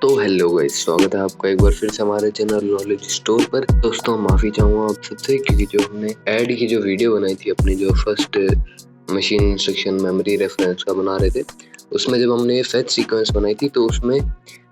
तो hello guys, स्वागत है आपका एक बार फिर से हमारे चैनल नॉलेज स्टोर पर। दोस्तों माफ़ी चाहूँगा आप सबसे, क्योंकि जो हमने ऐड की जो वीडियो बनाई थी अपनी जो first machine instruction memory reference का बना रहे थे, उसमें जब हमने ये फेच सीक्वेंस बनाई थी तो उसमें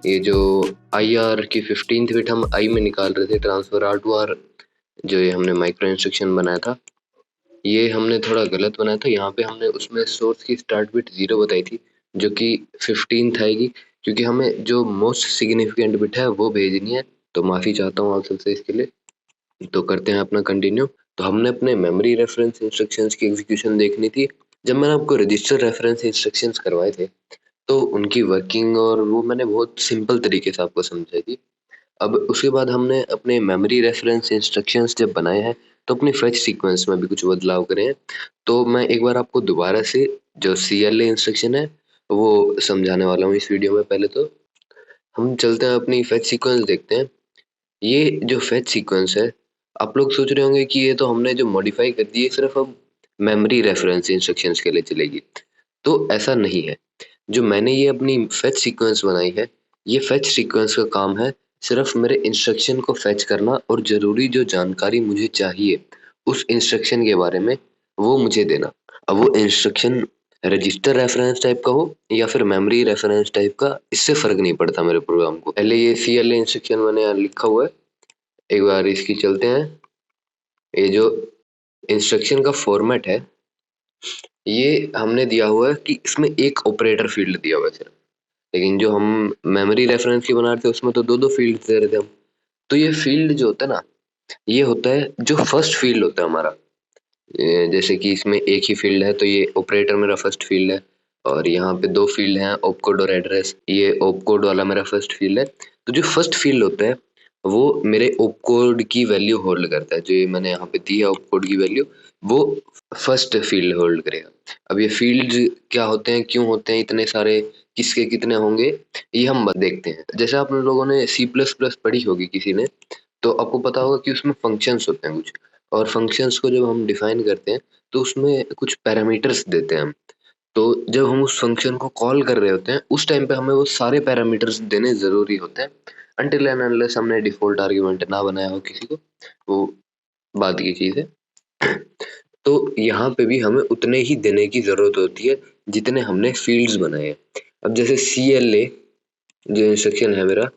ये जो आई आर की 15th बिट हम आई में निकाल रहे थे, ट्रांसफर आर टू आर जो ये हमने माइक्रो इंस्ट्रक्शन बनाया था, ये हमने थोड़ा गलत बनाया था। यहाँ पे हमने उसमें सोर्स की स्टार्ट बिट 0 बताई थी, जो कि 15th आएगी, क्योंकि हमें जो मोस्ट सिग्निफिकेंट बिट है वो भेजनी है। तो माफ़ी चाहता हूँ आप सबसे इसके लिए। तो करते हैं अपना कंटिन्यू। तो हमने अपने मेमोरी रेफरेंस इंस्ट्रक्शंस की एग्जीक्यूशन देखनी थी। जब मैंने आपको रजिस्टर रेफरेंस इंस्ट्रक्शंस करवाए थे तो उनकी वर्किंग और वो मैंने बहुत सिंपल तरीके से आपको समझाई थी। अब उसके बाद हमने अपने मेमोरी रेफरेंस इंस्ट्रक्शंस जब बनाए हैं तो अपनी फेच सीक्वेंस में भी कुछ बदलाव करे हैं। तो मैं एक बार आपको दोबारा से जो CLA इंस्ट्रक्शन है वो समझाने वाला हूँ इस वीडियो में। पहले तो हम चलते हैं अपनी फेच सीक्वेंस देखते हैं। ये जो फेच सीक्वेंस है, आप लोग सोच रहे होंगे कि ये तो हमने जो मॉडिफाई कर दी है सिर्फ अब मेमोरी रेफरेंस इंस्ट्रक्शंस के लिए चलेगी। तो ऐसा नहीं है। जो मैंने ये अपनी फेच सीक्वेंस बनाई है, ये फेच सीक्वेंस का काम है सिर्फ मेरे इंस्ट्रक्शन को फेच करना और ज़रूरी जो जानकारी मुझे चाहिए उस इंस्ट्रक्शन के बारे में वो मुझे देना। अब वो इंस्ट्रक्शन रजिस्टर रेफरेंस टाइप का हो या फिर मेमोरी रेफरेंस टाइप का, इससे फ़र्क नहीं पड़ता मेरे प्रोग्राम को। पहले ये CLA इंस्ट्रक्शन मैंने यहाँ लिखा हुआ है, एक बार इसकी चलते हैं। ये जो इंस्ट्रक्शन का फॉर्मेट है ये हमने दिया हुआ है कि इसमें एक ऑपरेटर फील्ड दिया हुआ है सिर्फ, लेकिन जो हम मेमोरी रेफरेंस की बना रहे थे उसमें तो दो फील्ड दे रहे थे हम। तो ये फील्ड जो होता है ना, ये होता है जो फर्स्ट फील्ड होता है हमारा। जैसे कि इसमें एक ही फील्ड है तो ये ऑपरेटर मेरा फर्स्ट फील्ड है, और यहाँ पे दो फील्ड हैं ऑपकोड और एड्रेस, ये ऑपकोड वाला मेरा फर्स्ट फील्ड है। तो जो फर्स्ट फील्ड होता है वो मेरे ऑपकोड की वैल्यू होल्ड करता है। जो ये मैंने यहाँ पे दी है ऑपकोड की वैल्यू, वो फर्स्ट फील्ड होल्ड करेगा। अब ये फील्ड क्या होते हैं, क्यों होते हैं इतने सारे, किसके कितने होंगे, ये हम देखते हैं। जैसे आप लोगों ने C++ पढ़ी होगी किसी ने, तो आपको पता होगा कि उसमें फंक्शंस होते हैं कुछ, और फंक्शंस को जब हम डिफाइन करते हैं तो उसमें कुछ पैरामीटर्स देते हैं हम। तो जब हम उस फंक्शन को कॉल कर रहे होते हैं उस टाइम पे हमें वो सारे पैरामीटर्स देने ज़रूरी होते हैं, अनटिल एंड अनलेस हमने डिफ़ॉल्ट आर्गुमेंट ना बनाया हो किसी को, वो बात की चीज़ है। तो यहाँ पे भी हमें उतने ही देने की ज़रूरत होती है जितने हमने फील्ड्स बनाए हैं। अब जैसे CLA जो इंस्ट्रक्शन है मेरा,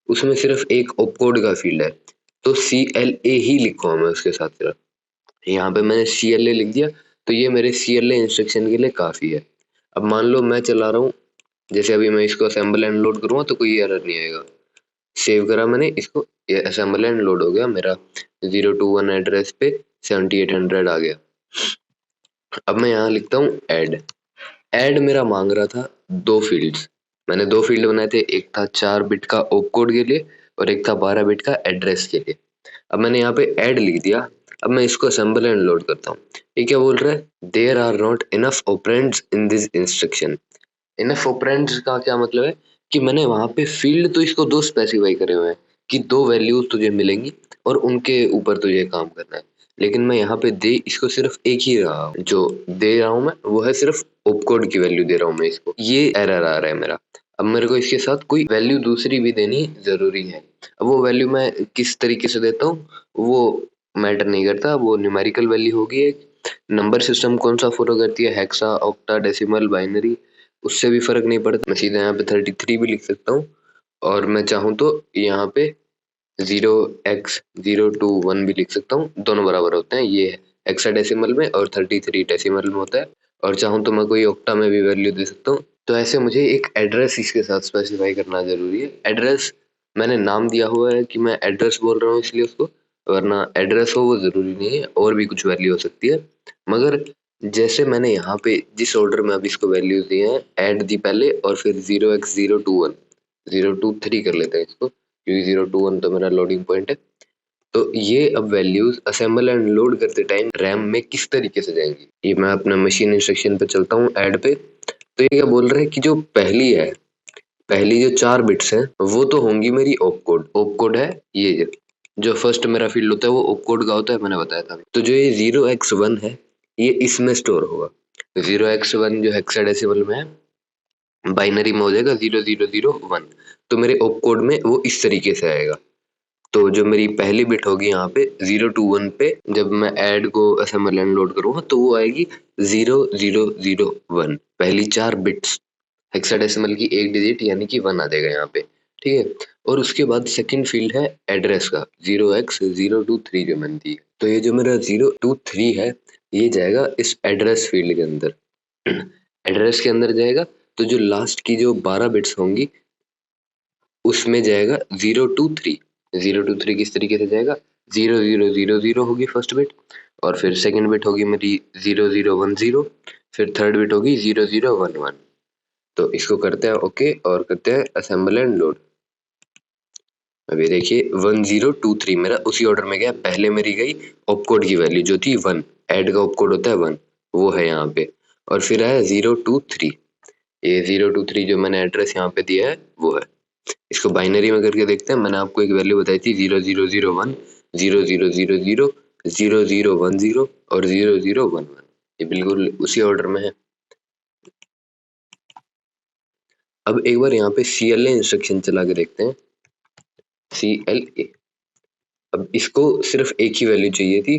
उसमें सिर्फ एक ऑपकोड का फील्ड है, तो CLA ही लिखूँगा मैं उसके साथ सिर्फ। यहाँ पे मैंने CLA लिख दिया, तो ये मेरे CLA इंस्ट्रक्शन के लिए काफ़ी है। अब मान लो मैं चला रहा हूँ, जैसे अभी मैं इसको असेंबल एंड लोड करूँगा तो कोई एरर नहीं आएगा। सेव करा मैंने इसको, ये असेंबल एंड लोड हो गया मेरा, 021 एड्रेस पे 7800 आ गया। अब मैं यहाँ लिखता हूँ ऐड। ऐड मेरा मांग रहा था दो फील्ड्स, मैंने दो फील्ड बनाए थे, एक था 4 बिट का ऑपकोड के लिए और एक था 12 बिट का एड्रेस के लिए। अब मैंने यहाँ पे ऐड लिख दिया। अब मैं इसको असेंबल एंड लोड करता हूँ। ये क्या बोल रहा है, there are not enough operands in this instruction. Enough operands का क्या मतलब है कि मैंने वहाँ पे फील्ड तो इसको दो स्पेसिफाई करे हुए हैं कि दो वैल्यूज तुझे मिलेंगी और उनके ऊपर तुझे काम करना है, लेकिन मैं यहाँ पे दे इसको सिर्फ एक ही रहा हूँ। जो दे रहा हूँ मैं वो है सिर्फ ऑपकोड की वैल्यू दे रहा हूँ मैं इसको, ये एरर आ रहा है मेरा। अब मेरे को इसके साथ कोई वैल्यू दूसरी भी देनी जरूरी है। अब वो वैल्यू मैं किस तरीके से देता हूँ वो मैटर नहीं करता, वो न्यूमेरिकल वैल्यू होगी। एक नंबर सिस्टम कौन सा फॉलो करती है, हेक्सा, ऑक्टा, डेसिमल, बाइनरी, उससे भी फर्क नहीं पड़ता। मैं सीधा यहाँ पे 33 भी लिख सकता हूँ, और मैं चाहूँ तो यहाँ पे 0x021 भी लिख सकता हूँ, दोनों बराबर होते हैं। ये हेक्साडेसिमल में और 33 डेसिमल में होता है, और चाहूँ तो मैं कोई ऑक्टा में भी वैल्यू दे सकता हूँ। तो ऐसे मुझे एक एड्रेस इसके साथ स्पेसिफाई करना जरूरी है। एड्रेस मैंने नाम दिया हुआ है कि मैं एड्रेस बोल रहा हूँ इसलिए उसको, वरना एड्रेस हो वो जरूरी नहीं है, और भी कुछ वैल्यू हो सकती है। मगर जैसे मैंने यहाँ पे जिस ऑर्डर में अब इसको वैल्यूज दिए हैं, ऐड दी पहले और फिर 0x021 023 कर लेते हैं इसको, क्योंकि 021 तो मेरा लोडिंग पॉइंट है। तो ये अब वैल्यूज असेंबल एंड लोड करते टाइम रैम में किस तरीके से जाएंगी, ये मैं अपना मशीन इंस्ट्रक्शन पे चलता हूँ ऐड पे। तो ये क्या बोल रहा है कि जो पहली है, पहली जो 4 बिट्स हैं वो तो होंगी मेरी ऑपकोड। ऑपकोड है ये जो फर्स्ट मेरा फील्ड होता है वो ऑपकोड का होता है, मैंने बताया था। तो जो ये 0x1 है ये इसमें स्टोर होगा। 0x1 जो हेक्साडेसिमल में है, बाइनरी में हो जाएगा 0001, तो मेरे ऑप कोड में वो इस तरीके से आएगा। तो जो मेरी पहली बिट होगी यहाँ पे 0 to 1 पे जब मैं ऐड को असेंबल एंड लोड करूँगा तो वो आएगी 0001, पहली 4 बिट्स हेक्साडेसिमल की एक डिजिट यानी कि 1 आ जाएगा यहाँ पे, ठीक है। और उसके बाद सेकंड फील्ड है एड्रेस का 0x023 जो मैंने दी। तो ये जो मेरा 023 है ये जाएगा इस एड्रेस फील्ड के अंदर। एड्रेस के अंदर जाएगा तो जो लास्ट की जो 12 बिट्स होंगी उसमें जाएगा 023 किस तरीके से जाएगा 0000 होगी फर्स्ट बिट, और फिर सेकंड बिट होगी मेरी 0010, फिर थर्ड बिट होगी 0011। तो इसको करते हैं ओके और करते हैं असेंबल एंड लोड। अभी देखिए 1023 मेरा उसी ऑर्डर में गया, पहले मेरी गई ऑपकोड की वैल्यू जो थी 1, ऐड का ऑपकोड होता है 1, वो है यहाँ पे, और फिर आया 023, ये 023 जो मैंने एड्रेस यहाँ पे दिया है वो है। इसको बाइनरी में करके देखते हैं। मैंने आपको एक वैल्यू बताई थी 0001, 0000, 0010 और 0011, ये बिल्कुल उसी ऑर्डर में है। अब एक बार यहाँ पे CLA इंस्ट्रक्शन चला के देखते हैं, CLA। अब इसको सिर्फ एक ही वैल्यू चाहिए थी,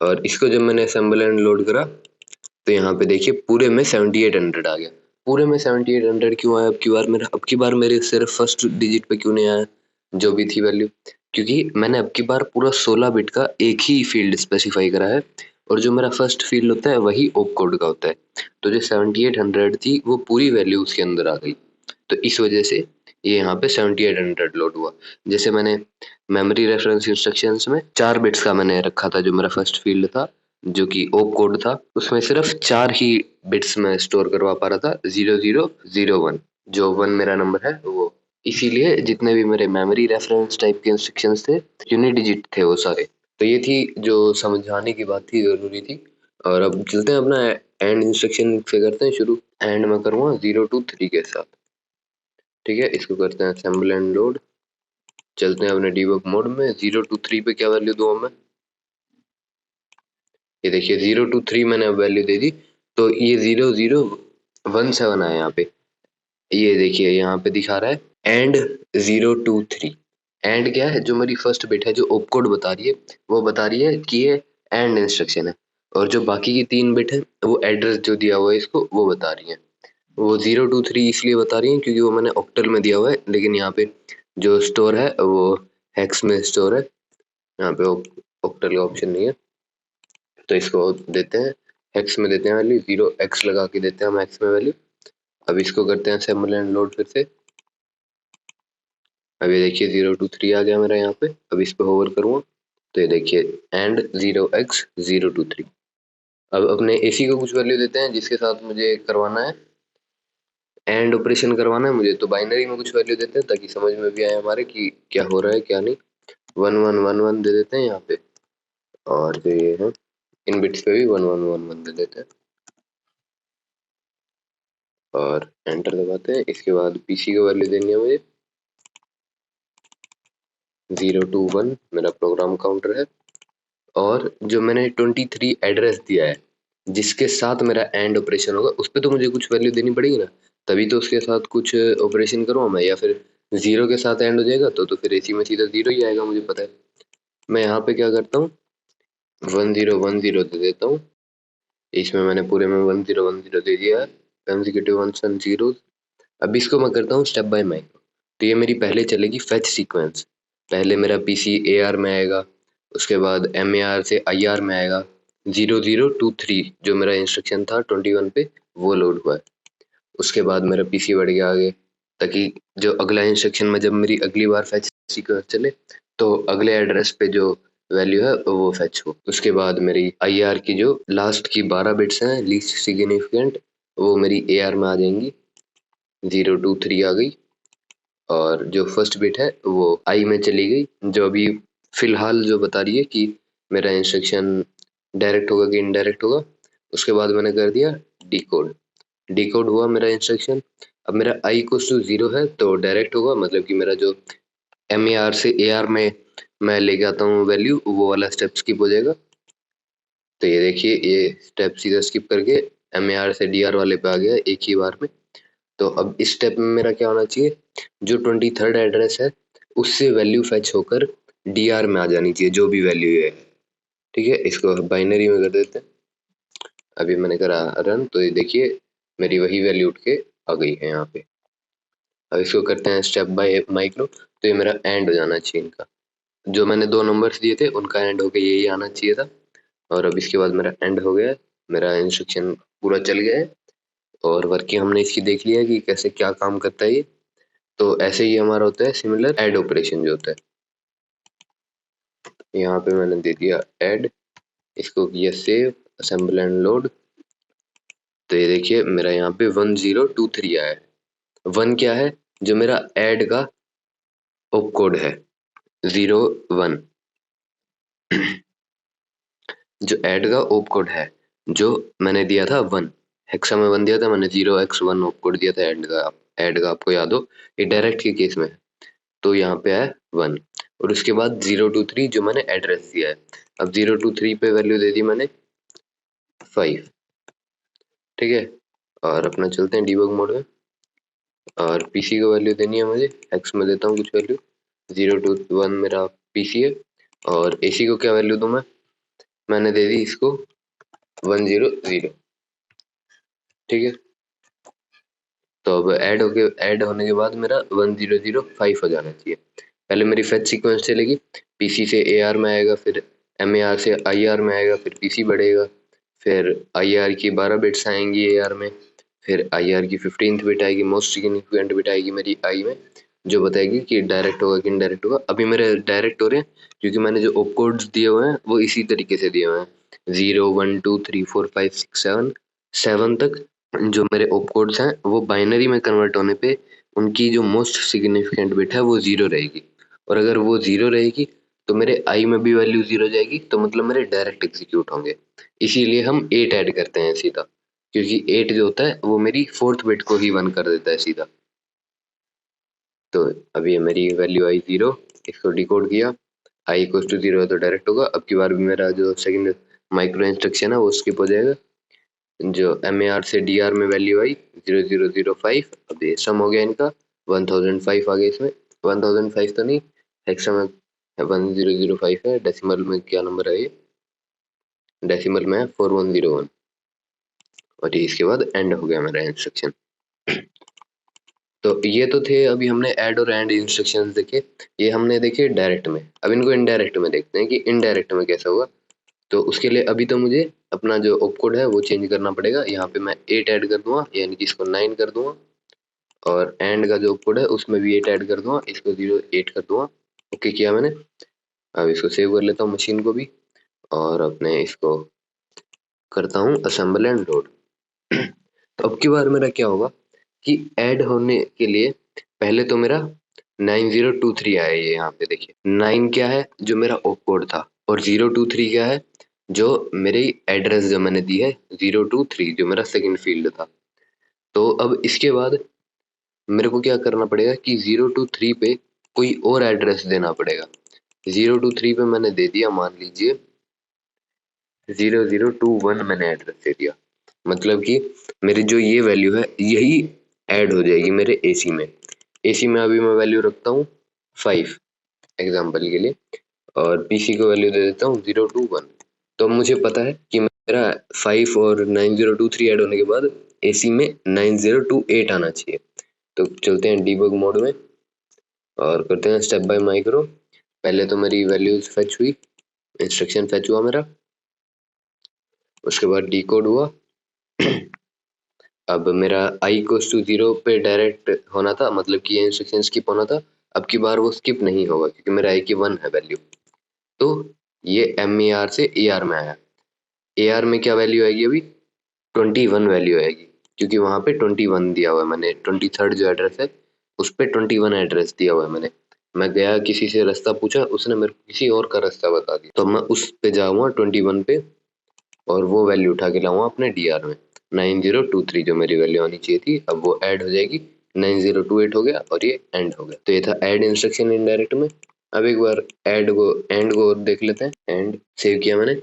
और इसको जब मैंने असेंबल एंड लोड करा तो यहाँ पे देखिए पूरे में 7800 आ गया। पूरे में 7800 क्यों आया अब की बार मेरे सिर्फ फर्स्ट डिजिट पे क्यों नहीं आया जो भी थी वैल्यू, क्योंकि मैंने अब की बार पूरा 16 बिट का एक ही फील्ड स्पेसिफाई करा है, और जो मेरा फर्स्ट फील्ड होता है वही ऑप कोड का होता है। तो जो 7800 थी वो पूरी वैल्यू उसके अंदर आ गई, तो इस वजह से ये यहाँ पे 7800 लोड हुआ। जैसे मैंने मेमोरी रेफरेंस इंस्ट्रक्शंस में 4 बिट्स का मैंने रखा था, जो मेरा फर्स्ट फील्ड था जो कि ओप कोड था, उसमें सिर्फ 4 ही बिट्स में स्टोर करवा पा रहा था, 0001, जो 1 मेरा नंबर है वो। इसीलिए जितने भी मेरे मेमोरी रेफरेंस टाइप के इंस्ट्रक्शंस थे यूनिट डिजिट थे वो सारे। तो ये थी जो समझाने की बात थी, जरूरी थी। और अब चलते हैं अपना एंड इंस्ट्रक्शन से करते हैं शुरू। एंड में करूँगा 0 to 3 के साथ, ठीक है। इसको करते हैं असेंबल एंड लोड। चलते हैं अपने डीबग मोड में। 0 to 3 पे क्या वैल्यू दूँ मैं, ये देखिए 0 to 3 मैंने अब वैल्यू दे दी, तो ये 0017 आया यहाँ पे। ये देखिए यहाँ पे दिखा रहा है एंड 023। एंड क्या है, जो मेरी फर्स्ट बिट है जो ऑपकोड बता रही है वो बता रही है कि ये एंड इंस्ट्रक्शन है, और जो बाकी की 3 बिट है वो एड्रेस जो दिया हुआ है इसको वो बता रही है। वो 023 इसलिए बता रही है क्योंकि वो मैंने ऑक्टल में दिया हुआ है, लेकिन यहाँ पे जो स्टोर है वो हेक्स में स्टोर है, यहाँ पे ऑक्टल का ऑप्शन नहीं है। तो इसको देते हैं हेक्स में, देते हैं वैल्यू 0x लगा के देते हैं हम हेक्स में वैल्यू। अब इसको करते हैं असेंबल एंड लोड फिर से। अब ये देखिए 023 आ गया मेरा यहाँ पे। अब इस पे होवर करूँगा तो ये देखिए एंड 0x023। अब अपने AC को कुछ वैल्यू देते हैं जिसके साथ मुझे करवाना है एंड ऑपरेशन करवाना है मुझे, तो बाइनरी में कुछ वैल्यू देते हैं ताकि समझ में भी आए हमारे कि क्या हो रहा है क्या नहीं। 1111 दे देते हैं यहाँ पे, और जो ये है इन बिट्स पे भी 1111 दे देते हैं, और एंटर दबाते हैं। इसके बाद PC को वैल्यू देनी है मुझे 021 मेरा प्रोग्राम काउंटर है, और जो मैंने 23 एड्रेस दिया है जिसके साथ मेरा एंड ऑपरेशन होगा उस पर तो मुझे कुछ वैल्यू देनी पड़ेगी ना, तभी तो उसके साथ कुछ ऑपरेशन करूँ मैं, या फिर 0 के साथ एंड हो जाएगा तो फिर AC में सीधा 0 ही आएगा, मुझे पता है। मैं यहाँ पे क्या करता हूँ 1010 दे देता हूँ, इसमें मैंने पूरे में 1010 दे दिया है, कंसेक्यूटिव वंस एंड जीरोस। अब इसको मैं करता हूँ स्टेप बाय माइक्रो। तो ये मेरी पहले चलेगी फेच सीक्वेंस, पहले मेरा PC AR में आएगा, उसके बाद MAR से IR में आएगा। 0023 जो मेरा इंस्ट्रक्शन था 21 पे वो लोड हुआ है। उसके बाद मेरा PC बढ़ गया आगे, ताकि जो अगला इंस्ट्रक्शन में जब मेरी अगली बार फेच सीक्वेंस चले तो अगले एड्रेस पे जो वैल्यू है वो फेच हो। उसके बाद मेरी IR की जो लास्ट की 12 बिट्स हैं लीस्ट सिग्निफिकेंट, वो मेरी AR में आ जाएंगी। 023 आ गई, और जो फर्स्ट बिट है वो आई में चली गई, जो अभी फिलहाल जो बता रही है कि मेरा इंस्ट्रक्शन डायरेक्ट होगा कि इनडायरेक्ट होगा। उसके बाद मैंने कर दिया डिकोड, डिकोड हुआ मेरा इंस्ट्रक्शन। अब मेरा आई इक्वल्स टू 0 है तो डायरेक्ट होगा, मतलब कि मेरा जो MAR से AR में मैं लेके आता हूँ वैल्यू वो वाला स्टेप स्किप हो जाएगा। तो ये देखिए ये स्टेप सीधा स्किप करके MAR से DR वाले पे आ गया एक ही बार में। तो अब इस स्टेप में मेरा क्या होना चाहिए, जो 23rd एड्रेस है उससे वैल्यू फेच होकर डीआर में आ जानी चाहिए, जो भी वैल्यू है। ठीक है, इसको बाइनरी में कर देते हैं। अभी मैंने करा रन, तो ये देखिए मेरी वही वैल्यू उठ के आ गई है यहाँ पे। अब इसको करते हैं स्टेप बाय माइक्रो, तो ये मेरा एंड हो जाना चाहिए इनका। जो मैंने 2 नंबर्स दिए थे उनका एंड होके यही आना चाहिए था, और अब इसके बाद मेरा एंड हो गया है। मेरा इंस्ट्रक्शन पूरा चल गया है और वर्किंग हमने इसकी देख लिया है कि कैसे क्या काम करता है ये। तो ऐसे ही हमारा होता है सिमिलर ऐड ऑपरेशन जो होता है। यहाँ पे मैंने दे दिया ऐड, इसको किया सेव, असेंबल एंड लोड। तो ये देखिए मेरा यहाँ पे 1023 आया है। 1 क्या है, जो मेरा ऐड का ऑप कोड है 01। जो ऐड का ऑप कोड है, जो मैंने दिया था 1 हेक्सा में 1 दिया था मैंने, 0x1 ऑप कोड दिया था ऐड का आपको याद हो, ये डायरेक्ट के केस में। तो यहाँ पे है 1 और उसके बाद 023 जो मैंने एड्रेस दिया है। अब 023 पे वैल्यू दे दी मैंने 5। ठीक है, और अपना चलते हैं डीबग मोड में, और पीसी को वैल्यू देनी है मुझे, एक्स में देता हूँ कुछ वैल्यू, 021 मेरा पीसी है। और एसी को क्या वैल्यू दूँ मैंने दे दी इसको 100। ठीक है, तो अब ऐड होने के बाद मेरा 1005 हो जाना चाहिए। पहले मेरी फेच सीक्वेंस चलेगी, पीसी से एआर में आएगा, फिर एमएआर से आईआर में आएगा, फिर पीसी बढ़ेगा, फिर आईआर की 12 बिट्स आएंगी एआर में, फिर आईआर की 15th बिट आएगी, मोस्ट सिग्निफिकेंट बिट आएगी मेरी आई में, जो बताएगी कि डायरेक्ट होगा कि इनडायरेक्ट होगा। अभी मेरे डायरेक्ट हो रहे हैं क्योंकि मैंने जो ऑप कोड्स दिए हुए हैं वो इसी तरीके से दिए हुए हैं, 0 1 2 3 4 5 6 7 तक जो मेरे ऑप कोड्स हैं वो बाइनरी में कन्वर्ट होने पे उनकी जो मोस्ट सिग्निफिकेंट बिट है वो 0 रहेगी, और अगर वो 0 रहेगी तो मेरे आई में भी वैल्यू 0 जाएगी, तो मतलब मेरे डायरेक्ट एग्जीक्यूट होंगे। इसीलिए हम 8 ऐड करते हैं सीधा, क्योंकि 8 जो होता है वो मेरी 4th बिट को ही 1 कर देता है सीधा। तो अभी ये मेरी वैल्यू आई 0, इसको डिकोड किया, आई इक्वल टू 0 है तो डायरेक्ट होगा। अब की बार भी मेरा जो सेकंड माइक्रो इंस्ट्रक्शन है वो स्किप हो जाएगा। जो एमएआर से डीआर में वैल्यू आई 0005, अब ये सम हो गया इनका 1005 आ गया इसमें, 1005 तो नहीं, हेक्सा में 1005 है, डेसिमल में क्या नंबर है ये, डेसिमल में है 4101। और ये इसके बाद एंड हो गया मेरा इंस्ट्रक्शन। तो ये तो थे अभी हमने ऐड और एंड इंस्ट्रक्शंस देखे, ये हमने देखे डायरेक्ट में। अब इनको इनडायरेक्ट में देखते हैं कि इनडायरेक्ट में कैसा होगा। तो उसके लिए अभी तो मुझे अपना जो ऑपकोड है वो चेंज करना पड़ेगा। यहाँ पे मैं 8 ऐड कर दूंगा, यानी कि इसको 9 कर दूंगा, और एंड का जो ऑपकोड है उसमें भी 8 ऐड कर दूंगा, इसको 08 कर दूंगा। ओके किया मैंने। अब इसको सेव कर लेता हूँ मशीन को भी, और अपने इसको करता हूँ असेंबल एंड लोड। तो अब की बार मेरा क्या होगा कि ऐड होने के लिए पहले तो मेरा 9023 आया, ये यहाँ पे देखिए 9 क्या है जो मेरा ऑप कोड था, और 023 क्या है जो मेरी एड्रेस जो मैंने दी है 023 जो मेरा सेकंड फील्ड था। तो अब इसके बाद मेरे को क्या करना पड़ेगा कि 023 पे कोई और एड्रेस देना पड़ेगा। 023 पे मैंने दे दिया, मान लीजिए 0021 मैंने एड्रेस दे दिया, मतलब कि मेरी जो ये वैल्यू है यही ऐड हो जाएगी मेरे एसी में। एसी में अभी मैं वैल्यू रखता हूँ 5 एग्जाम्पल के लिए, और पीसी को वैल्यू दे देता हूँ 021। तो मुझे पता है कि मेरा 5 और 9023 ऐड होने के बाद एसी में 9028 आना चाहिए। तो चलते हैं डीबग मोड में और करते हैं स्टेप बाय माइक्रो। पहले तो मेरी वैल्यूज फेच हुई, इंस्ट्रक्शन फेच हुआ मेरा, उसके बाद डिकोड हुआ। अब मेरा आई कोस टू 0 पे डायरेक्ट होना था, मतलब कि ये इंस्ट्रक्शन स्किप होना था। अब की बार वो स्किप नहीं होगा क्योंकि मेरा आई की 1 है वैल्यू। तो ये एम ए आर से ए आर में आया। ए आर में क्या वैल्यू आएगी अभी 21 वैल्यू आएगी, क्योंकि वहाँ पे 21 दिया हुआ है मैंने। 23rd जो एड्रेस है उस पे 21 एड्रेस दिया हुआ है मैंने। मैं गया किसी से रास्ता पूछा, उसने मेरे को किसी और का रास्ता बता दिया, तो मैं उस पे जाऊँगा 21 पे, और वो वैल्यू उठा के लाऊंगा अपने डीआर में 9023 जो मेरी वैल्यू आनी चाहिए थी, अब वो ऐड हो जाएगी। 9028 हो गया और ये एंड हो गया। तो ये था ऐड इंस्ट्रक्शन इनडायरेक्ट में। अब एक बार एंड को और देख लेते हैं। एंड सेव किया मैंने,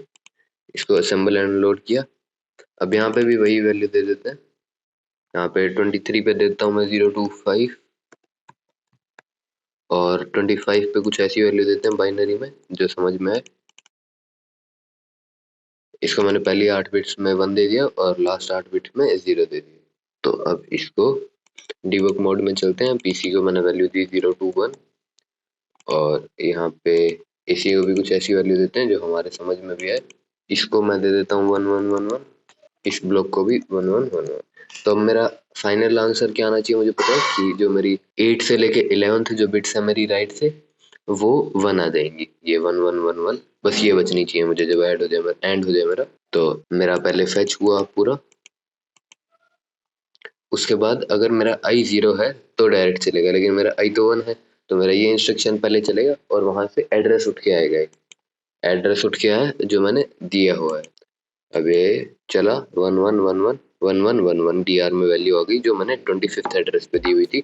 इसको असेंबल एंड लोड किया। अब यहाँ पे भी वही वैल्यू दे देते हैं यहाँ पे 23 पे देता हूँ मैं 025 और 25 पे कुछ ऐसी वैल्यू देते हैं बाइनरी में जो समझ में आए। इसको मैंने पहली 8 बिट्स में 1 दे दिया और लास्ट 8 बिट्स में 0 दे दिया। तो अब इसको डिबग मोड में चलते हैं। पीसी को मैंने वैल्यू दी 021 और यहाँ पे एसी को भी कुछ ऐसी वैल्यू देते हैं जो हमारे समझ में भी आए। इसको मैं दे देता हूँ 1111, इस ब्लॉक को भी 1111। तो अब मेरा फाइनल आंसर क्या आना चाहिए, मुझे पता है कि जो मेरी 8 से लेके 11th जो बिट्स है मेरी राइट से वो 1 आ जाएंगी, ये 1111 बस ये बचनी चाहिए मुझे जब एंड हो जाए मेरा। तो मेरा पहले फेच हुआ पूरा, उसके बाद अगर मेरा आई 0 है तो डायरेक्ट चलेगा, लेकिन मेरा आई तो 1 है तो मेरा ये इंस्ट्रक्शन पहले चलेगा और वहां से एड्रेस उठ के आएगा। एड्रेस उठ के आया जो मैंने दिया हुआ है। अब ये चला 1111 डीआर में वैल्यू आ गई जो मैंने 25th एड्रेस पे दी हुई थी।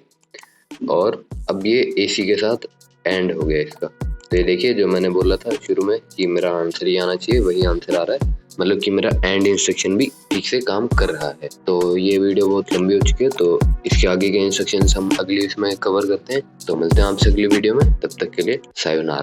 और अब ये एसी के साथ एंड हो गया इसका। तो ये देखिए जो मैंने बोला था शुरू में कि मेरा आंसर ही आना चाहिए, वही आंसर आ रहा है, मतलब कि मेरा एंड इंस्ट्रक्शन भी ठीक से काम कर रहा है। तो ये वीडियो बहुत लंबी हो चुकी है, तो इसके आगे के इंस्ट्रक्शंस हम अगली इसमें कवर करते हैं। तो मिलते हैं आपसे अगली वीडियो में, तब तक के लिए सायोनारा।